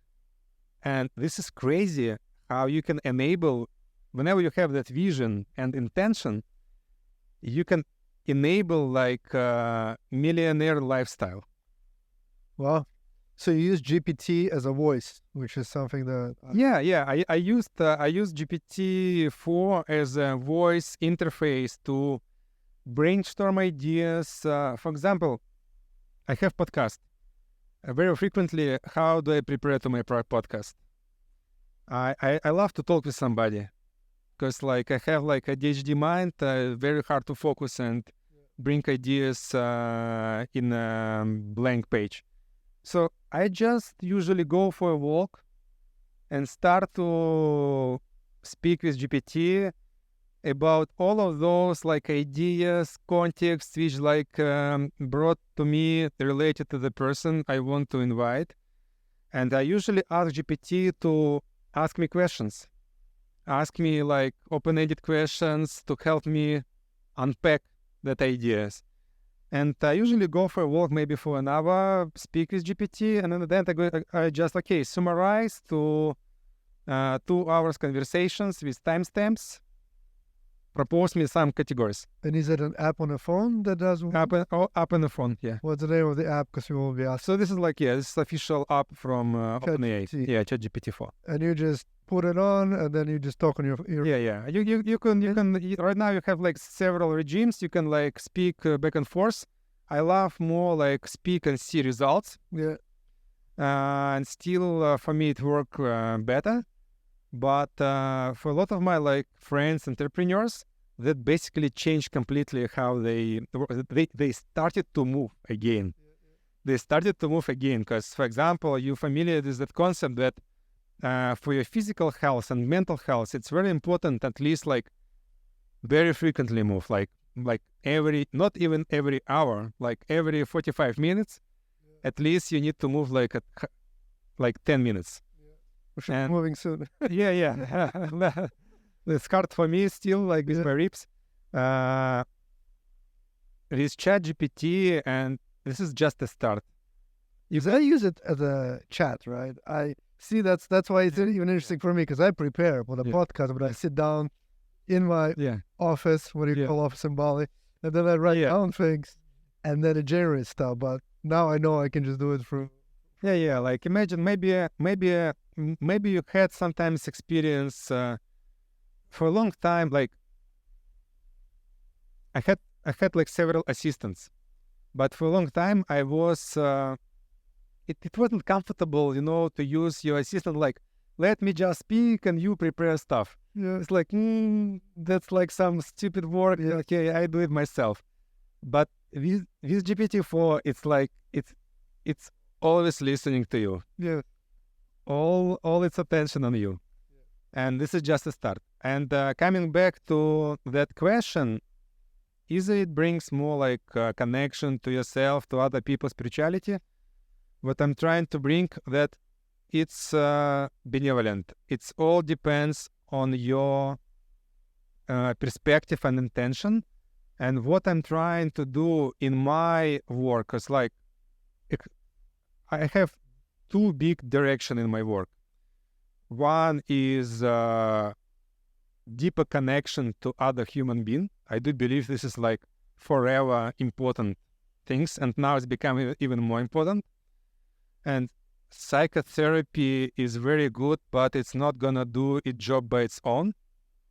And this is crazy how you can enable, whenever you have that vision and intention, you can enable like a millionaire lifestyle. Wow. So you use GPT as a voice, which is something that... I used GPT-4 as a voice interface to brainstorm ideas. For example, I have podcast. Very frequently, how do I prepare to my podcast? I love to talk with somebody because like I have like a ADHD mind, very hard to focus and bring ideas in a blank page. So I just usually go for a walk and start to speak with GPT about all of those like ideas, context, which like brought to me related to the person I want to invite. And I usually ask GPT to ask me questions. Ask me like open-ended questions to help me unpack that ideas. And I usually go for a walk maybe for an hour, speak with GPT, and then I just, summarize to 2 hours conversations with timestamps, propose me some categories. And is it an app on a phone that does... App on the phone, yeah. What's the name of the app? Because we will be asked. So this is this is official app from OpenAI. Yeah, ChatGPT-4. And you just put it on, and then you just talk on your... Yeah. You can right now you have like several regimes. You can like speak back and forth. I love more like speak and see results. Yeah. And still for me it work better. But for a lot of my like friends, entrepreneurs, that basically changed completely how they started to move again. They started to move again because, for example, you're familiar with that concept that for your physical health and mental health, it's very important at least like very frequently move, like every, not even every hour, like every 45 minutes, at least you need to move like 10 minutes. And moving soon. Yeah. It's hard for me still, like with my ribs. With ChatGPT, and this is just a start. I use it as a chat, right? I see that's why it's even interesting for me, because I prepare for the podcast, but I sit down in my office, what do you call office in Bali, and then I write down things, and then it generates stuff. But now I know I can just do it through. Yeah. Like imagine maybe you had sometimes experience for a long time. Like I had like several assistants, but for a long time I was it wasn't comfortable, to use your assistant. Like, let me just speak and you prepare stuff. Yeah. It's like that's like some stupid work. Yeah. Okay, I do it myself. But with GPT-4, it's like it's always listening to you. Yeah. All its attention on you. Yeah. And this is just a start. And coming back to that question, either it brings more like connection to yourself, to other people's spirituality. what I'm trying to bring, that it's benevolent. It's all depends on your perspective and intention. And what I'm trying to do in my work is like, I have two big direction in my work. One is deeper connection to other human being. I do believe this is like forever important things, and now it's becoming even more important. And psychotherapy is very good, but it's not gonna do its job by its own.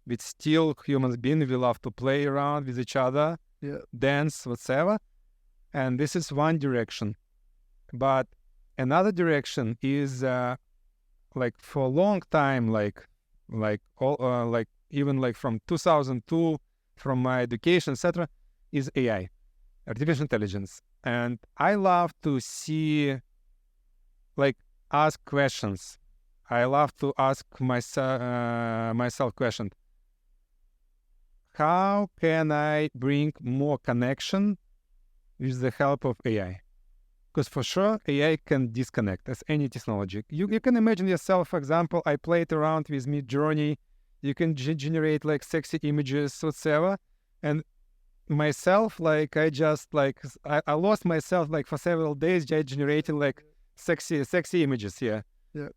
We still human beings. We love to play around with each other, dance, whatever. And this is one direction. But another direction is like for a long time, like even like from 2002, from my education, etc., is AI, artificial intelligence. And I love to see, like, ask questions. I love to ask myself questions. How can I bring more connection with the help of AI? Because for sure, AI can disconnect as any technology. You can imagine yourself, for example, I played around with Midjourney. You can generate like sexy images, whatsoever. And myself, like I lost myself like for several days, just generating like sexy images here.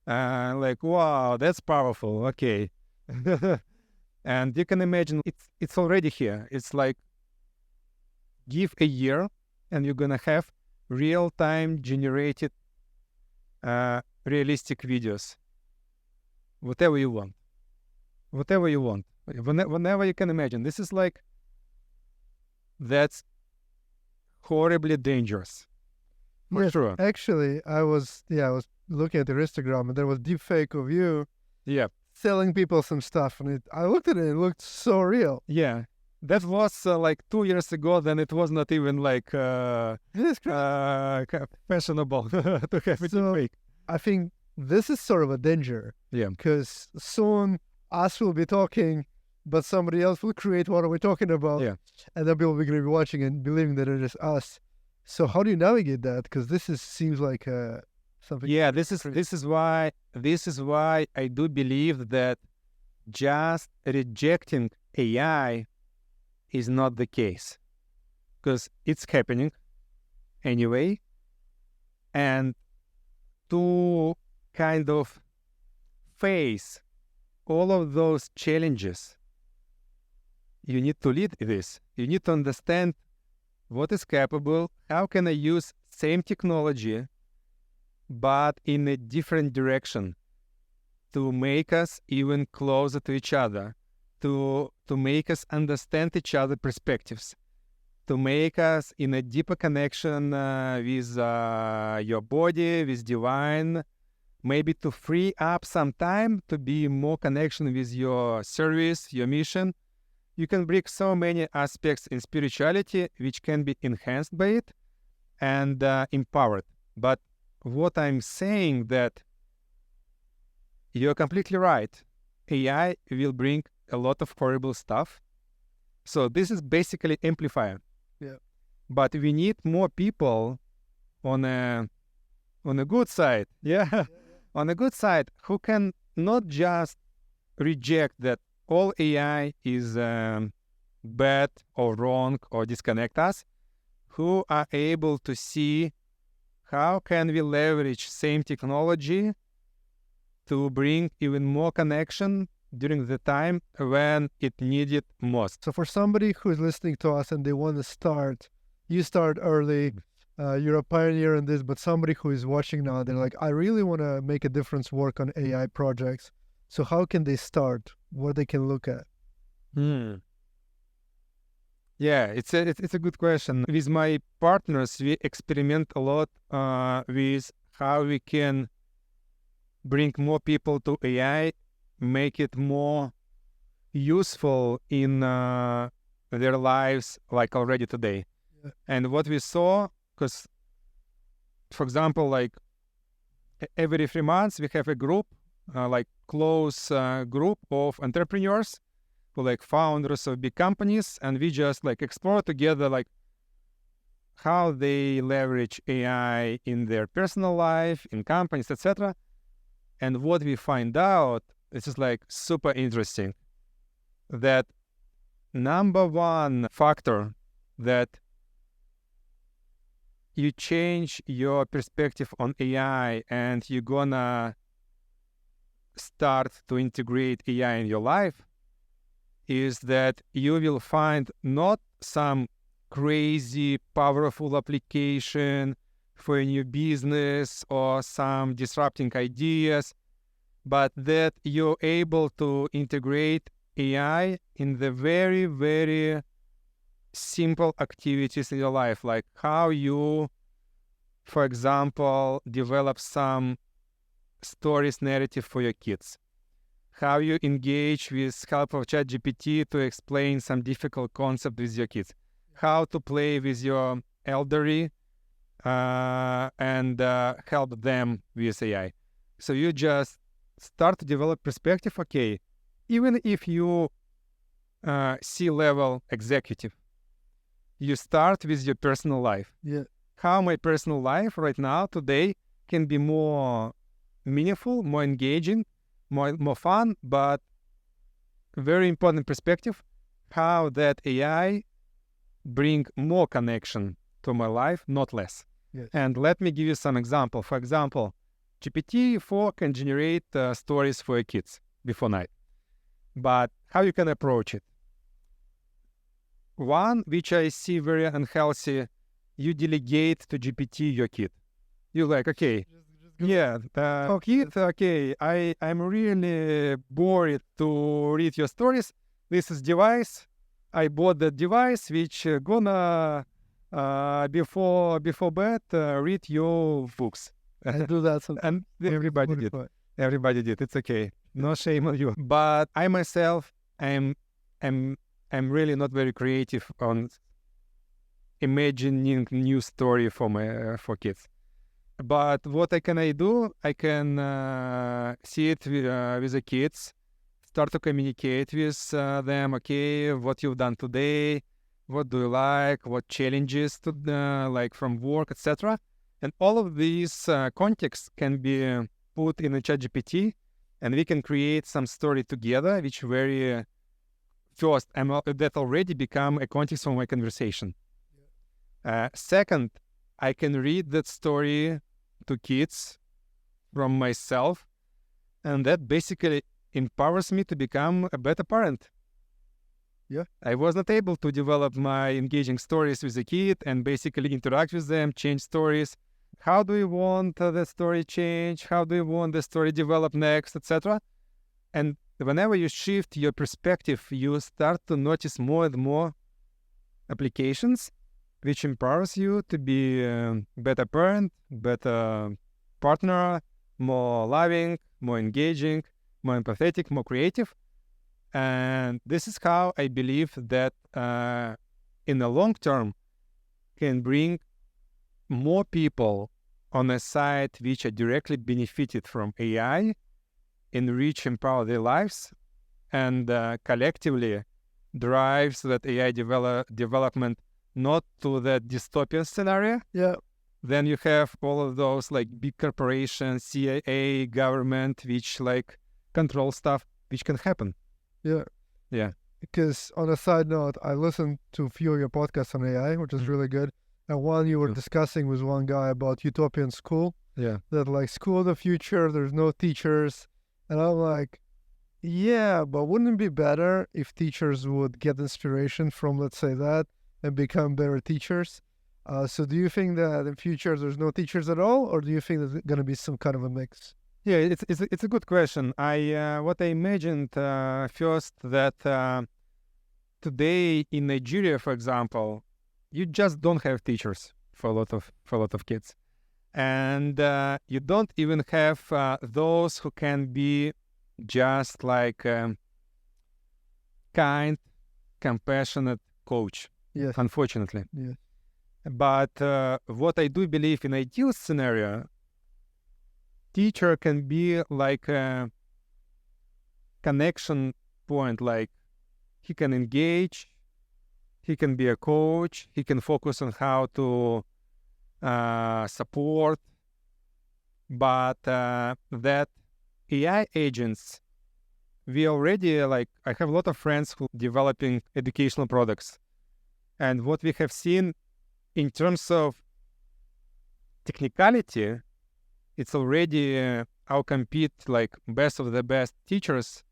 Like, wow, that's powerful. Okay. And you can imagine it's already here. It's like, give a year and you're gonna have real-time generated realistic videos. Whatever you want. Whenever you can imagine. This is like, that's horribly dangerous. For sure. Actually, I was looking at your Instagram and there was deepfake of you selling people some stuff, and I looked at it and it looked so real. Yeah. That was like 2 years ago. Then it was not even like fashionable to have it fake. I think this is sort of a danger. Yeah. Because soon us will be talking, but somebody else will create what are we talking about. Yeah. And then people will be watching and believing that it is us. So how do you navigate that? Because seems like something. Yeah. This is why I do believe that just rejecting AI is not the case, because it's happening anyway, and to kind of face all of those challenges, you need to lead this. You need to understand what is capable, how can I use same technology but in a different direction to make us even closer to each other, to make us understand each other's perspectives, to make us in a deeper connection with your body, with divine, maybe to free up some time to be more connection with your service, your mission. You can bring so many aspects in spirituality which can be enhanced by it and empowered. But what I'm saying that you're completely right. AI will bring a lot of horrible stuff. So this is basically amplifier. Yeah. But we need more people on a good side. On a good side, who can not just reject that all AI is bad or wrong or disconnect us, who are able to see how can we leverage same technology to bring even more connection during the time when it needed most. So for somebody who is listening to us and they want to start, you start early, you're a pioneer in this, but somebody who is watching now, they're like, I really want to make a difference, work on AI projects. So how can they start? What they can look at? Yeah, it's a good question. With my partners, we experiment a lot with how we can bring more people to AI, make it more useful in their lives, like already today. Yeah. And what we saw, because, for example, like every 3 months, we have a group, like close group of entrepreneurs who like founders of big companies, and we just like explore together like how they leverage AI in their personal life, in companies, etc. And what we find out, this is like super interesting, that number one factor that you change your perspective on AI and you're gonna start to integrate AI in your life is that you will find not some crazy, powerful application for a new business or some disrupting ideas, but that you're able to integrate AI in the very, very simple activities in your life, like how you, for example, develop some stories narrative for your kids, how you engage with help of ChatGPT to explain some difficult concept with your kids, how to play with your elderly and help them with AI. So you just start to develop perspective, okay, even if you C-level executive, you start with your personal life. Yeah. How my personal life right now, today, can be more meaningful, more engaging, more fun, but very important perspective, how that AI bring more connection to my life, not less. Yes. And let me give you some example. For example, GPT-4 can generate stories for your kids before night. But how you can approach it? One, which I see very unhealthy, you delegate to GPT your kid. You're like, okay, yeah, kid, okay, I'm really bored to read your stories. This is device. I bought the device which gonna before bed read your books. I do that sometimes. And everybody did. Everybody did. It's okay. No shame on you. But I myself, I'm really not very creative on imagining new story for kids. But what can I do? I can see it with the kids, start to communicate with them. Okay, what you've done today, what do you like, what challenges to like from work, etc. And all of these contexts can be put in a ChatGPT, and we can create some story together, which very first that already become a context for my conversation. Second, I can read that story to kids from myself, and that basically empowers me to become a better parent. Yeah. I was not able to develop my engaging stories with the kid and basically interact with them, change stories. How do you want the story change? How do you want the story develop next, etc.? And whenever you shift your perspective, you start to notice more and more applications which empowers you to be a better parent, better partner, more loving, more engaging, more empathetic, more creative. And this is how I believe that in the long term can bring more people on a side which are directly benefited from AI, enrich, empower their lives, and collectively drives that AI development not to the dystopian scenario. Yeah. Then you have all of those like big corporations, CIA, government, which like control stuff, which can happen. Yeah. Yeah. Because on a side note, I listened to a few of your podcasts on AI, which is really good. And one you were discussing was one guy about utopian school. Yeah. That like school of the future, there's no teachers. And I'm like, yeah, but wouldn't it be better if teachers would get inspiration from, let's say, that and become better teachers? So do you think that in future there's no teachers at all, or do you think there's going to be some kind of a mix? Yeah, it's a good question. What I imagined first that today in Nigeria, for example, you just don't have teachers for a lot of kids, and you don't even have those who can be just like kind, compassionate coach. Yes. Unfortunately. Yes. But what I do believe in ideal scenario, teacher can be like a connection point, like he can engage, he can be a coach, he can focus on how to support, but that AI agents, we already, like, I have a lot of friends who developing educational products. And what we have seen in terms of technicality, it's already outcompete like best of the best teachers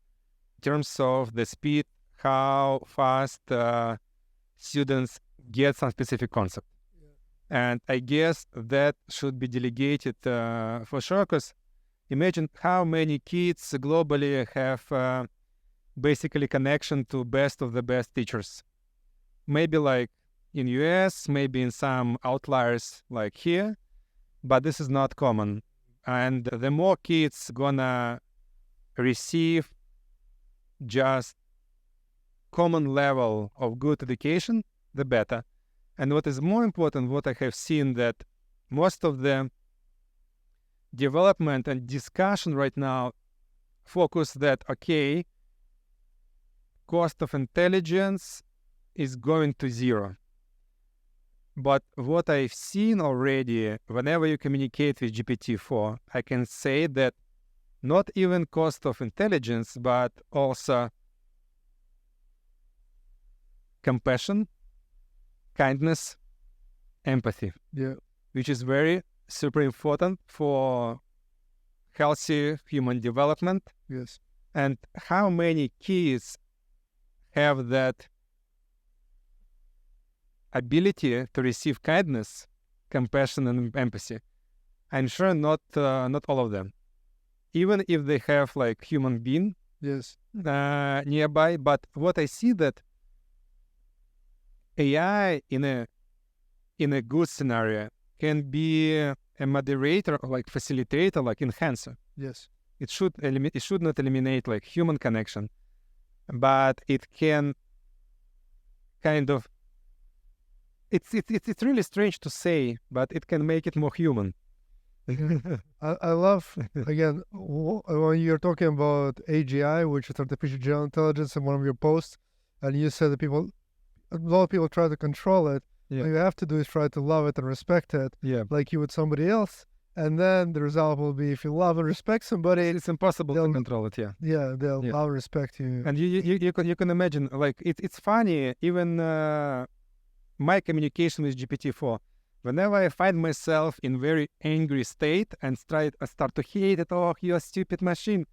in terms of the speed, how fast students get some specific concept. And I guess that should be delegated for sure, because imagine how many kids globally have basically connection to best of the best teachers. Maybe like in US, maybe in some outliers like here, but this is not common. And the more kids gonna receive just common level of good education, the better. And what is more important, what I have seen, that most of the development and discussion right now focus that, okay, cost of intelligence is going to zero. But what I've seen already, whenever you communicate with GPT-4, I can say that not even cost of intelligence, but also compassion, kindness, empathy, which is very super important for healthy human development. Yes. And how many kids have that ability to receive kindness, compassion, and empathy? I'm sure not all of them. Even if they have like human being nearby. But what I see that AI in a good scenario can be a moderator, or like facilitator, like enhancer. Yes. It should not eliminate like human connection, but it can kind of. It's really strange to say, but it can make it more human. I love, again, when you're talking about AGI, which is artificial general intelligence, in one of your posts, and you said that a lot of people try to control it. What you have to do is try to love it and respect it, like you would somebody else. And then the result will be, if you love and respect somebody, it's impossible to control it. They'll love and respect you. And you can imagine, like, it's funny, even my communication with GPT-4, whenever I find myself in very angry state and I start to hate it, oh, you're a stupid machine,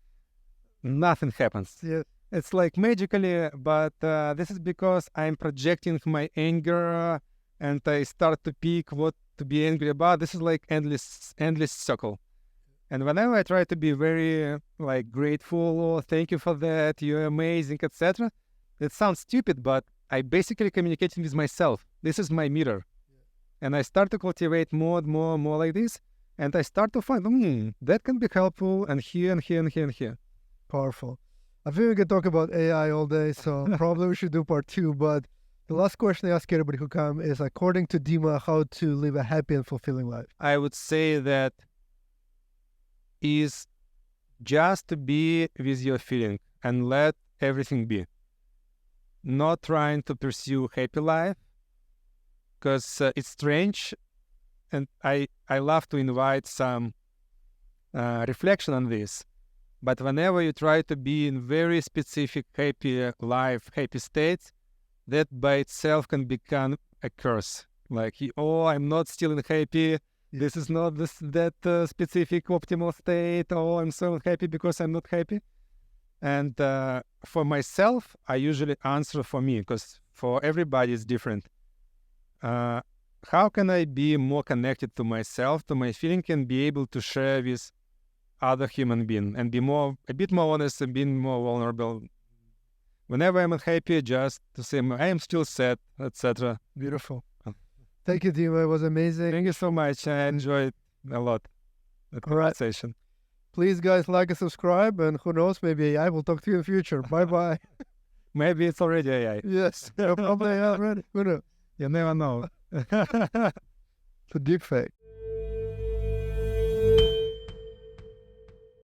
nothing happens. It's like magically, but this is because I'm projecting my anger and I start to pick what to be angry about. This is like endless circle. And whenever I try to be very like grateful, oh, thank you for that, you're amazing, etc., it sounds stupid, but I basically communicating with myself. This is my mirror. And I start to cultivate more like this, and I start to find, that can be helpful, and here, and here, and here, and here. Powerful. I think we could talk about AI all day, so probably we should do part 2. But the last question I ask everybody who comes is, according to Dima, how to live a happy and fulfilling life? I would say that is just to be with your feeling and let everything be. Not trying to pursue happy life, because it's strange, and I love to invite some reflection on this. But whenever you try to be in very specific happy life, happy states, that by itself can become a curse. Like, oh, I'm not still happy. This is not that specific optimal state. Oh, I'm so unhappy because I'm not happy. And for myself, I usually answer for me, because for everybody it's different. How can I be more connected to myself, to my feeling, and be able to share with other human being and be a bit more honest and being more vulnerable? Whenever I'm unhappy, just to say I am still sad, etc. Beautiful. Thank you, Dima. It was amazing. Thank you so much. I enjoyed a lot the conversation. Please, guys, like and subscribe, and who knows, maybe AI will talk to you in the future. Bye-bye. Maybe it's already AI. Yes, probably already. Who knows? You never know. The deepfake.